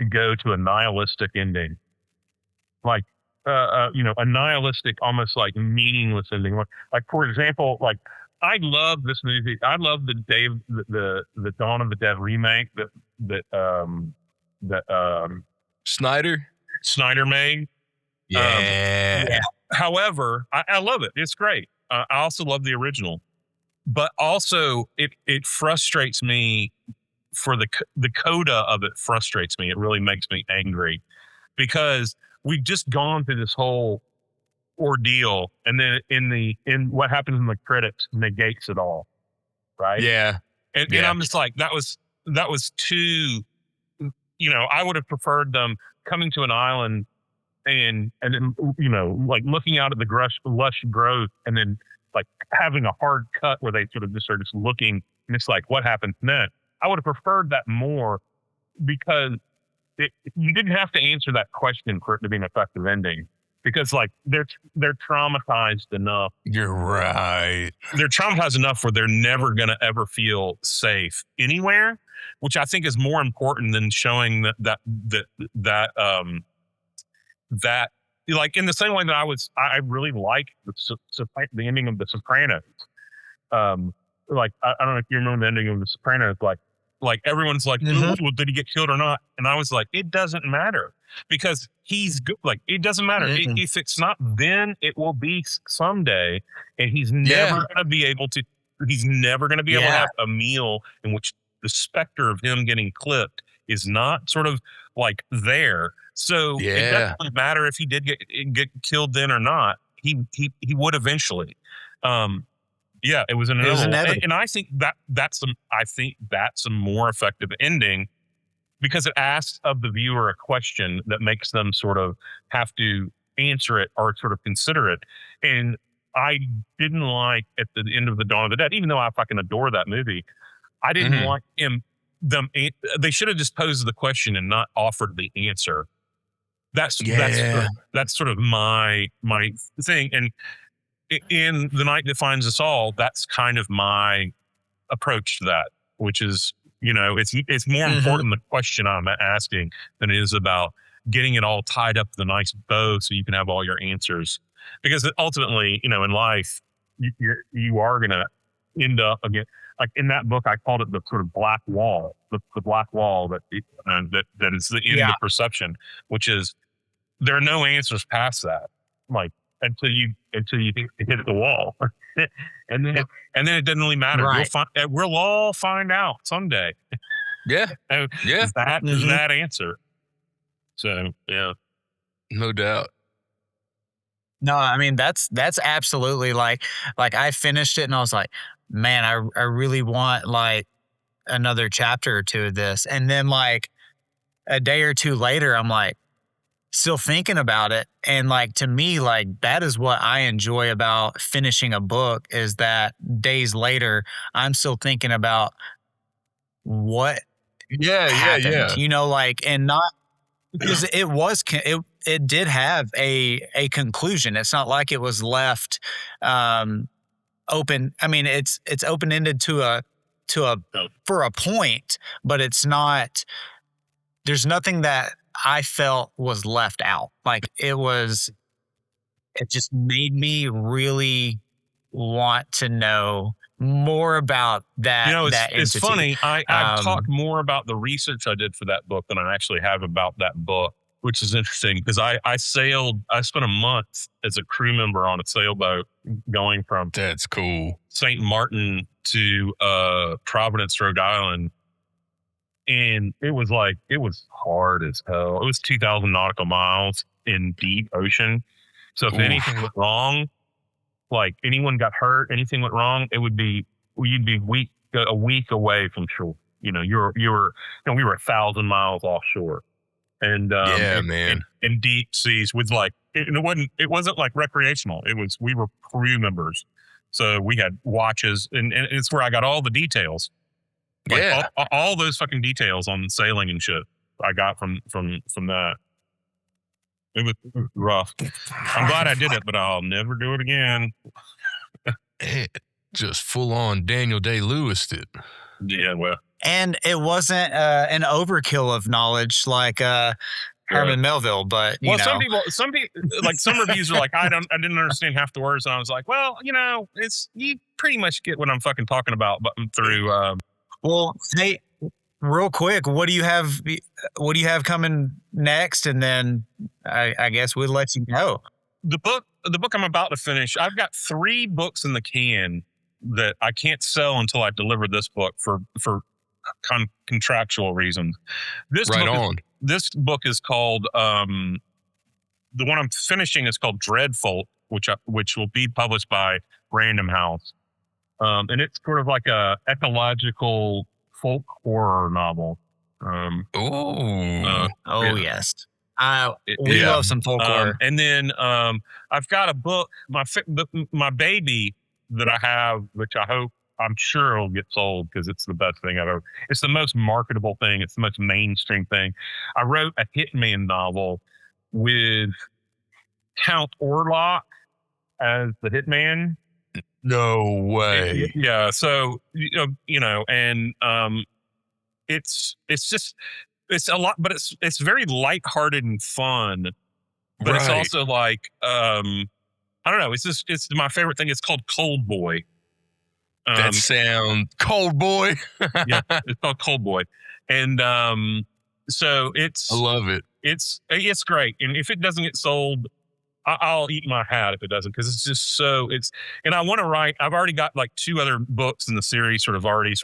go to a nihilistic ending, like a nihilistic, almost like meaningless ending. Like for example, like I love this movie. I love the Dawn of the Dead remake that Snyder made. Yeah. However, I love it. It's great. I also love the original, but also it frustrates me for the coda of it frustrates me. It really makes me angry because we've just gone through this whole ordeal, and then in what happens in the credits negates it all, right? Yeah. And I'm just like, that was too, I would have preferred them coming to an island and then, like looking out at the lush growth and then like having a hard cut where they sort of just are just looking, and it's like, what happens next? I would have preferred that more because you didn't have to answer that question for it to be an effective ending. Because like they're traumatized enough. You're right. They're traumatized enough where they're never gonna ever feel safe anywhere, which I think is more important than showing that like in the same way that I really like the ending of The Sopranos. Like I don't know if you remember the ending of The Sopranos. Like everyone's like, well, did he get killed or not? And I was like, it doesn't matter because he's good. Like it doesn't matter if it's not then, it will be someday, and he's never gonna be able to. He's never gonna be able to have a meal in which the specter of him getting clipped is not sort of like there. So it doesn't matter if he did get killed then or not. He would eventually. Yeah, it was inevitable. And I think that's a more effective ending because it asks of the viewer a question that makes them sort of have to answer it or sort of consider it. And I didn't like at the end of The Dawn of the Dead, even though I fucking adore that movie, I didn't want they should have just posed the question and not offered the answer. That's sort of my thing. And in The Night That Finds Us All, that's kind of my approach to that, which is, it's more important the question I'm asking than it is about getting it all tied up with a nice bow so you can have all your answers. Because ultimately, in life, you are going to end up again. Like in that book, I called it the sort of black wall, the black wall that is the end of perception, which is there are no answers past that. Like, until you hit the wall, and then it doesn't really matter. Right. We'll all find out someday. Yeah, Is that answer? So yeah, no doubt. No, I mean that's absolutely like I finished it and I was like, man, I really want like another chapter or two of this, and then like a day or two later, I'm like, still thinking about it. And like, to me, like that is what I enjoy about finishing a book is that days later, I'm still thinking about what happened, like, and not because it did have a conclusion. It's not like it was left, open. I mean, it's open-ended for a point, but it's not, there's nothing that I felt was left out. Like it just made me really want to know more about that. It's funny. I've talked more about the research I did for that book than I actually have about that book, which is interesting because I spent a month as a crew member on a sailboat going from That's cool. St. Martin to Providence, Rhode Island. And it was hard as hell. It was 2,000 nautical miles in deep ocean. So if anything went wrong, like anyone got hurt, anything went wrong, you'd be a week away from shore. We were 1,000 miles offshore. And man. In deep seas with like it wasn't like recreational. We were crew members. So we had watches and it's where I got all the details. Like all those fucking details on sailing and shit I got from that. It was rough. I'm glad I did it, but I'll never do it again. Just full on Daniel Day-Lewis did. Yeah, well. And it wasn't an overkill of knowledge like Herman Melville, but some people like some reviews are like, I didn't understand half the words, and I was like, well, you pretty much get what I'm fucking talking about, but through. Well, hey, real quick, what do you have coming next? And then I guess we'll let you go. The book I'm about to finish, I've got 3 books in the can that I can't sell until I deliver this book for contractual reasons. This book is called the one I'm finishing is called Dreadful, which will be published by Random House. And it's sort of like a ecological folk horror novel. Yes. We love some folk horror. And then I've got a book, my baby that I have, which I hope I'm sure it'll get sold because it's the best thing I've ever. It's the most marketable thing. It's the most mainstream thing. I wrote a Hitman novel with Count Orlok as the Hitman. No way. Yeah. So and it's a lot, but it's very lighthearted and fun. But it's also like I don't know. It's my favorite thing. It's called Cold Boy. That sound Cold Boy. Yeah, it's called Cold Boy, and so I love it. It's great, and if it doesn't get sold, I'll eat my hat if it doesn't, because it's just so and I want to write. I've already got like 2 other books in the series already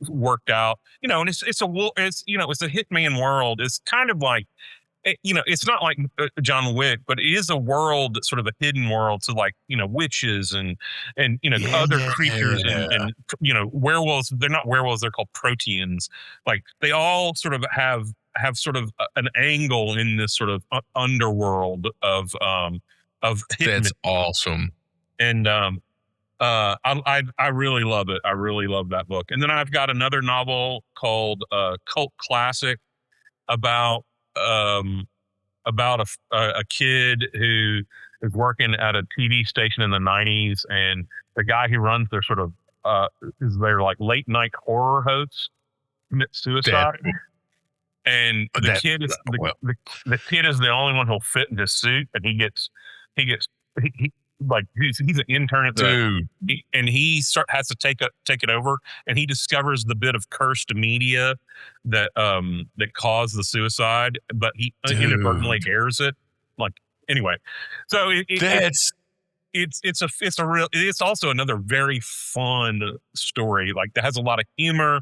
worked out, and it's a Hitman world. It's kind of like, it's not like John Wick, but it is a world that's sort of a hidden world. So like, witches and other creatures and werewolves. They're not werewolves. They're called proteans. Like they all sort of have sort of an angle in this sort of underworld of hitmen. That's awesome. And I really love it. I really love that book. And then I've got another novel called Cult Classic about a kid who is working at a TV station in the 90s, and the guy who runs their sort of is their like late night horror host commits suicide. And the kid is the kid is the only one who'll fit in his suit, and he's an intern at dude, and he has to take it over, and he discovers the bit of cursed media that caused the suicide, but he inadvertently airs it. Like anyway, so it's also another very fun story. Like that has a lot of humor.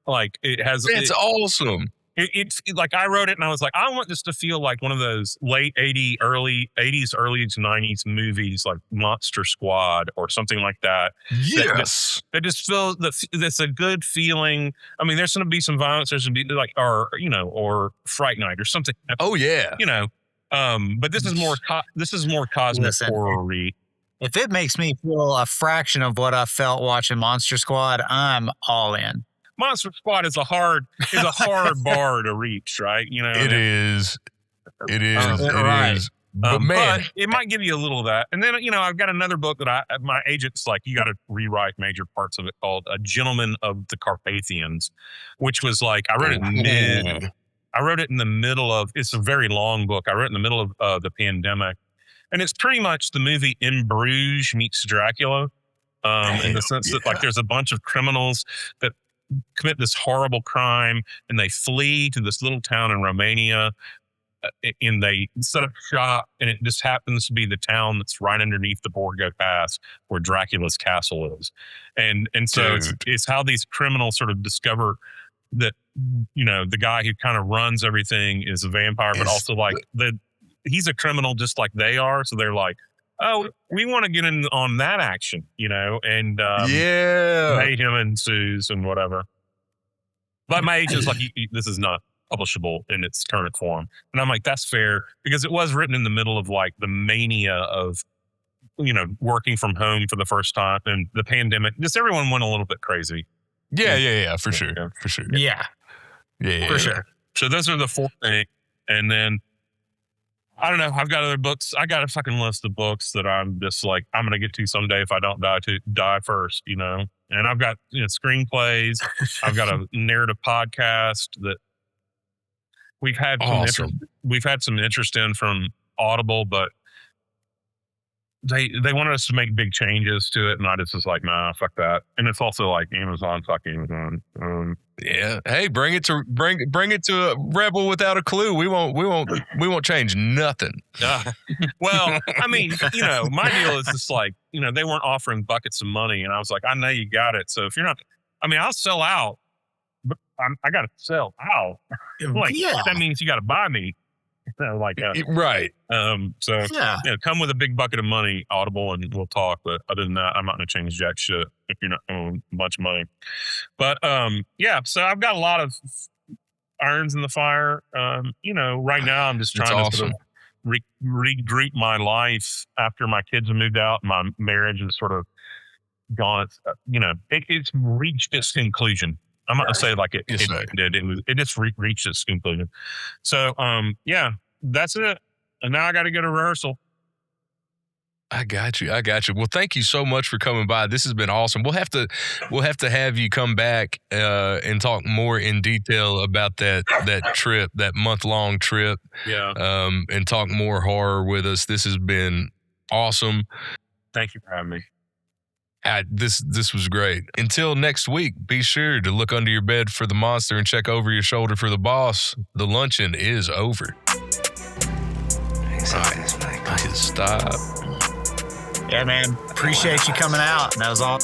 Like it's awesome. It's like I wrote it and I was like, I want this to feel like one of those late 80s, early 90s movies like Monster Squad or something like that. Yes. That just feels that's a good feeling. I mean, there's going to be some violence. There's going to be like, or Fright Night or something. Oh yeah. But this is more cosmic horror-y. If it makes me feel a fraction of what I felt watching Monster Squad, I'm all in. Monster Squad is a hard bar to reach, right? It is. It is. But man, but it might give you a little of that. And then I've got another book that my agent's like, you got to rewrite major parts of it, called A Gentleman of the Carpathians, which was like I wrote it in the middle of. It's a very long book. I wrote it in the middle of the pandemic, and it's pretty much the movie In Bruges meets Dracula, in the sense that like there's a bunch of criminals that commit this horrible crime, and they flee to this little town in Romania, and they set up shop, and it just happens to be the town that's right underneath the Borgo Pass where Dracula's castle is. And so it's how these criminals sort of discover that, the guy who kind of runs everything is a vampire, but also like he's a criminal just like they are. So they're like, oh, we want to get in on that action, and mayhem ensues and whatever. But my agent's like, this is not publishable in its current form. And I'm like, that's fair, because it was written in the middle of like the mania of, working from home for the first time and the pandemic. Just everyone went a little bit crazy. Yeah, for sure. For sure. Yeah. For sure. So those are the 4 things. And then I don't know. I've got other books. I got a fucking list of books that I'm just like, I'm going to get to someday if I don't die first, And I've got screenplays. I've got a narrative podcast that we've had some interest in from Audible, but they wanted us to make big changes to it, and I just was like, nah, fuck that. And it's also like Amazon, fuck Amazon. Yeah. Hey, bring it to a Rebel Without a Clue. We won't change nothing. Well, I mean, my deal is just like, they weren't offering buckets of money, and I was like, I know you got it. So if you're not, I'll sell out, but I got to sell out. That means you got to buy me. Right. So come with a big bucket of money, Audible, and we'll talk. But other than that, I'm not going to change jack shit if you're not owing a bunch of money. But so I've got a lot of irons in the fire. Right now I'm just trying to sort of regroup my life after my kids have moved out. My marriage is sort of gone. It's reached its conclusion. I'm not gonna say like it Yes, did. It just reached its conclusion. So yeah, that's it. And now I got to go to rehearsal. I got you. Well, thank you so much for coming by. This has been awesome. We'll have to have you come back and talk more in detail about that trip, that month-long trip. Yeah. And talk more horror with us. This has been awesome. Thank you for having me. This was great. Until next week, be sure to look under your bed for the monster and check over your shoulder for the boss. The luncheon is over. Except this, Michael. Stop. Yeah, man. Appreciate you coming out. That was all.